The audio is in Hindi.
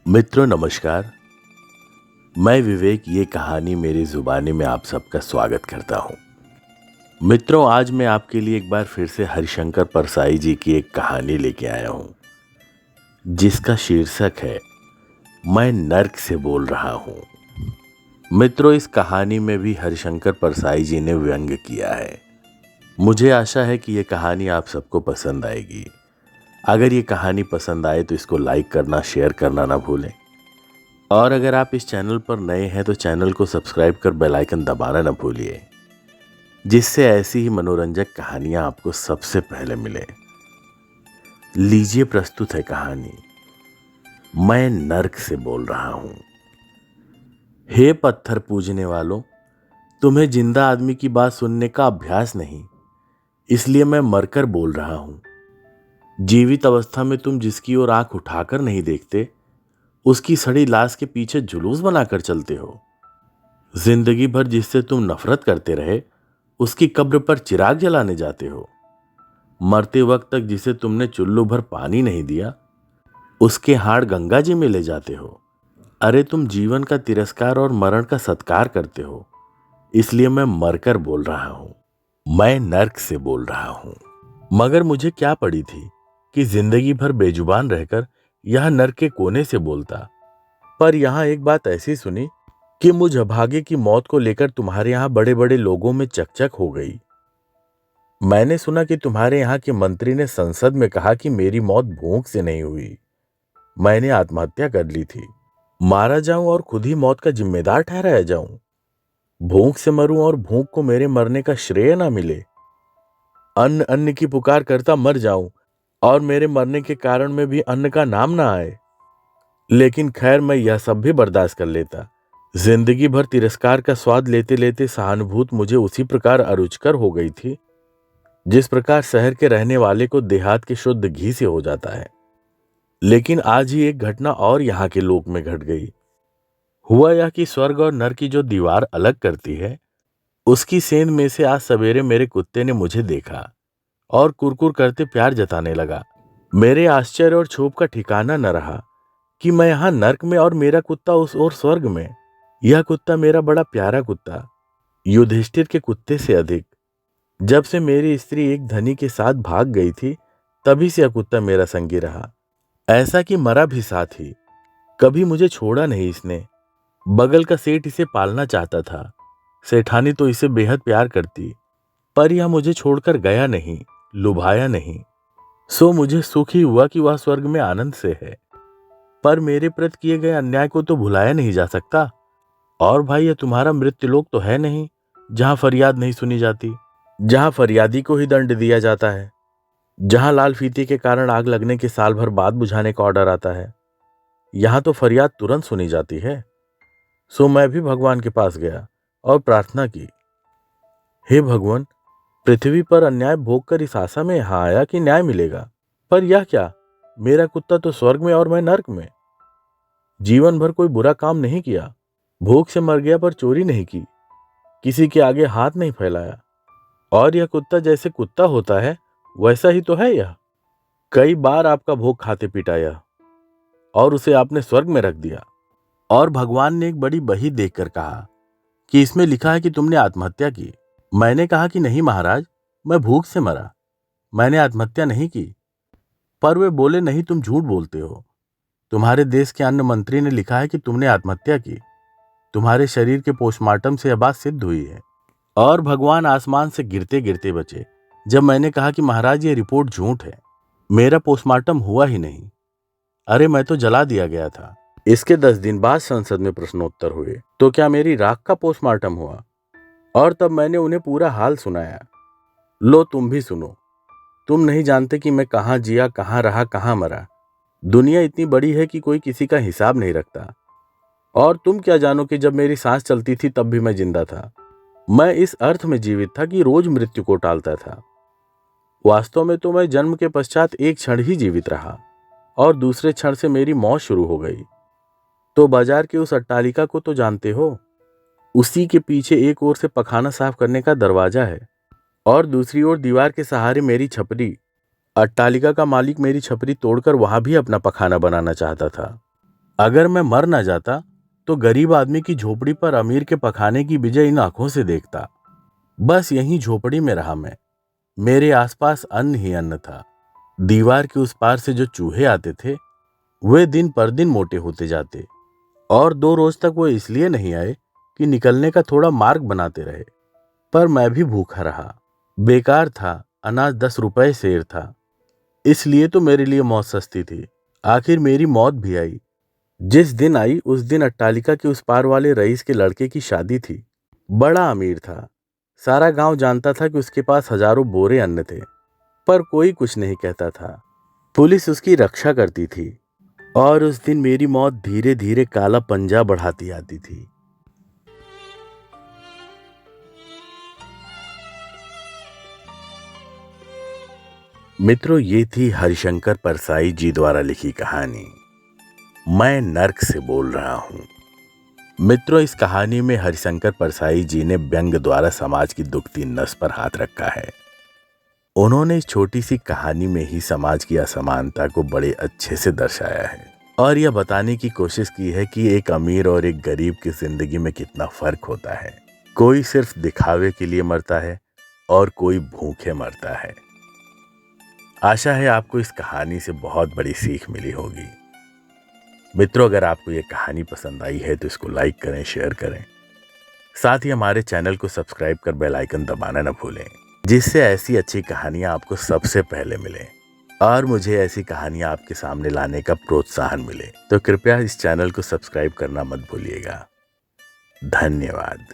मित्रों नमस्कार। मैं विवेक ये कहानी मेरी जुबानी में आप सबका स्वागत करता हूँ। मित्रों, आज मैं आपके लिए एक बार फिर से हरिशंकर परसाई जी की एक कहानी लेके आया हूँ जिसका शीर्षक है मैं नर्क से बोल रहा हूँ। मित्रों, इस कहानी में भी हरिशंकर परसाई जी ने व्यंग किया है। मुझे आशा है कि ये कहानी आप सबको पसंद आएगी। अगर ये कहानी पसंद आए तो इसको लाइक करना, शेयर करना ना भूलें। और अगर आप इस चैनल पर नए हैं तो चैनल को सब्सक्राइब कर बेल आइकन दबाना न भूलिए, जिससे ऐसी ही मनोरंजक कहानियां आपको सबसे पहले मिले। लीजिए, प्रस्तुत है कहानी मैं नर्क से बोल रहा हूं। हे पत्थर पूजने वालों, तुम्हें जिंदा आदमी की बात सुनने का अभ्यास नहीं, इसलिए मैं मरकर बोल रहा हूं। जीवित अवस्था में तुम जिसकी ओर आंख उठाकर नहीं देखते, उसकी सड़ी लाश के पीछे जुलूस बनाकर चलते हो। जिंदगी भर जिससे तुम नफरत करते रहे, उसकी कब्र पर चिराग जलाने जाते हो। मरते वक्त तक जिसे तुमने चुल्लू भर पानी नहीं दिया, उसके हाड़ गंगा जी में ले जाते हो। अरे तुम जीवन का तिरस्कार और मरण का सत्कार करते हो, इसलिए मैं मरकर बोल रहा हूं। मैं नर्क से बोल रहा हूं। मगर मुझे क्या पड़ी थी कि जिंदगी भर बेजुबान रहकर यह नर्क के कोने से बोलता। पर यहां एक बात ऐसी सुनी कि मुझ अभागे की मौत को लेकर तुम्हारे यहां बड़े बड़े लोगों में चकचक हो गई। मैंने सुना कि तुम्हारे यहाँ के मंत्री ने संसद में कहा कि मेरी मौत भूख से नहीं हुई, मैंने आत्महत्या कर ली थी। मारा जाऊं और खुद ही मौत का जिम्मेदार ठहराया जाऊं। भूख से मरूं और भूख को मेरे मरने का श्रेय ना मिले। अन्न अन्न की पुकार करता मर जाऊं और मेरे मरने के कारण में भी अन्न का नाम ना आए। लेकिन खैर, मैं यह सब भी बर्दाश्त कर लेता। जिंदगी भर तिरस्कार का स्वाद लेते लेते सहानुभूति मुझे उसी प्रकार अरुचिकर हो गई थी जिस प्रकार शहर के रहने वाले को देहात के शुद्ध घी से हो जाता है। लेकिन आज ही एक घटना और यहाँ के लोक में घट गई। हुआ यह कि स्वर्ग और नर की जो दीवार अलग करती है, उसकी सेंध में से आज सवेरे मेरे कुत्ते ने मुझे देखा और कुरकुर करते प्यार जताने लगा। मेरे आश्चर्य और क्षोभ का ठिकाना न रहा कि मैं यहाँ नर्क में और मेरा कुत्ता उस ओर स्वर्ग में। यह कुत्ता मेरा बड़ा प्यारा कुत्ता, युधिष्ठिर के कुत्ते से अधिक। जब से मेरी स्त्री एक धनी के साथ भाग गई थी, तभी से यह कुत्ता मेरा संगी रहा। ऐसा कि मरा भी साथ ही, कभी मुझे छोड़ा नहीं इसने। बगल का सेठ इसे पालना चाहता था। सेठानी तो इसे बेहद प्यार करती, पर यह मुझे छोड़कर गया नहीं, लुभाया नहीं। सो मुझे सुख ही हुआ कि वह स्वर्ग में आनंद से है। पर मेरे प्रति किए गए अन्याय को तो भुलाया नहीं जा सकता। और भाई, यह तुम्हारा मृत्युलोक तो है नहीं जहां फरियाद नहीं सुनी जाती, जहां फरियादी को ही दंड दिया जाता है, जहां लाल फीते के कारण आग लगने के साल भर बाद बुझाने का ऑर्डर आता है। यहां तो फरियाद तुरंत सुनी जाती है। सो मैं भी भगवान के पास गया और प्रार्थना की, हे भगवान, पृथ्वी पर अन्याय भोग कर इस आशा में यहां आया कि न्याय मिलेगा। पर यह क्या, मेरा कुत्ता तो स्वर्ग में और मैं नर्क में। जीवन भर कोई बुरा काम नहीं किया, भूख से मर गया पर चोरी नहीं की, किसी के आगे हाथ नहीं फैलाया। और यह कुत्ता जैसे कुत्ता होता है वैसा ही तो है यह। कई बार आपका भोग खाते पिटाया और उसे आपने स्वर्ग में रख दिया। और भगवान ने एक बड़ी बही देखकर कहा कि इसमें लिखा है कि तुमने आत्महत्या की। मैंने कहा कि नहीं महाराज, मैं भूख से मरा, मैंने आत्महत्या नहीं की। पर वे बोले, नहीं, तुम झूठ बोलते हो। तुम्हारे देश के अन्न मंत्री ने लिखा है कि तुमने आत्महत्या की। तुम्हारे शरीर के पोस्टमार्टम से यह बात सिद्ध हुई है। और भगवान आसमान से गिरते गिरते बचे जब मैंने कहा कि महाराज, ये रिपोर्ट झूठ है, मेरा पोस्टमार्टम हुआ ही नहीं। अरे मैं तो जला दिया गया था। इसके 10 दिन बाद संसद में प्रश्नोत्तर हुए तो क्या मेरी राख का पोस्टमार्टम हुआ? और तब मैंने उन्हें पूरा हाल सुनाया। लो, तुम भी सुनो। तुम नहीं जानते कि मैं कहाँ जिया, कहाँ रहा, कहाँ मरा। दुनिया इतनी बड़ी है कि कोई किसी का हिसाब नहीं रखता। और तुम क्या जानो कि जब मेरी सांस चलती थी तब भी मैं जिंदा था। मैं इस अर्थ में जीवित था कि रोज मृत्यु को टालता था। वास्तव में तो मैं जन्म के पश्चात एक क्षण ही जीवित रहा और दूसरे क्षण से मेरी मौत शुरू हो गई। तो बाजार की उस अट्टालिका को तो जानते हो, उसी के पीछे एक ओर से पखाना साफ करने का दरवाजा है और दूसरी ओर दीवार के सहारे मेरी छपरी। अट्टालिका का मालिक मेरी छपरी तोड़कर वहां भी अपना पखाना बनाना चाहता था। अगर मैं मर ना जाता तो गरीब आदमी की झोपड़ी पर अमीर के पखाने की विजय इन आंखों से देखता। बस यहीं झोपड़ी में रहा मैं। मेरे आसपास अन्न ही अन्न था। दीवार के उस पार से जो चूहे आते थे वे दिन पर दिन मोटे होते जाते, और 2 रोज तक वो इसलिए नहीं आए कि निकलने का थोड़ा मार्ग बनाते रहे। पर मैं भी भूखा रहा। बेकार था, अनाज 10 रुपए सेर था, इसलिए तो मेरे लिए मौत सस्ती थी। आखिर मेरी मौत भी आई। जिस दिन आई उस दिन अट्टालिका के उस पार वाले रईस के लड़के की शादी थी। बड़ा अमीर था। सारा गांव जानता था कि उसके पास हजारों बोरे अन्न थे, पर कोई कुछ नहीं कहता था। पुलिस उसकी रक्षा करती थी, और उस दिन मेरी मौत धीरे धीरे काला पंजा बढ़ाती आती थी। मित्रों, ये थी हरिशंकर परसाई जी द्वारा लिखी कहानी मैं नर्क से बोल रहा हूं। मित्रों, इस कहानी में हरिशंकर परसाई जी ने व्यंग द्वारा समाज की दुखती नस पर हाथ रखा है। उन्होंने इस छोटी सी कहानी में ही समाज की असमानता को बड़े अच्छे से दर्शाया है, और यह बताने की कोशिश की है कि एक अमीर और एक गरीब की जिंदगी में कितना फर्क होता है। कोई सिर्फ दिखावे के लिए मरता है और कोई भूखे मरता है। आशा है आपको इस कहानी से बहुत बड़ी सीख मिली होगी। मित्रों, अगर आपको ये कहानी पसंद आई है तो इसको लाइक करें, शेयर करें। साथ ही हमारे चैनल को सब्सक्राइब कर बेल आइकन दबाना न भूलें, जिससे ऐसी अच्छी कहानियां आपको सबसे पहले मिलें और मुझे ऐसी कहानियां आपके सामने लाने का प्रोत्साहन मिले। तो कृपया इस चैनल को सब्सक्राइब करना मत भूलिएगा। धन्यवाद।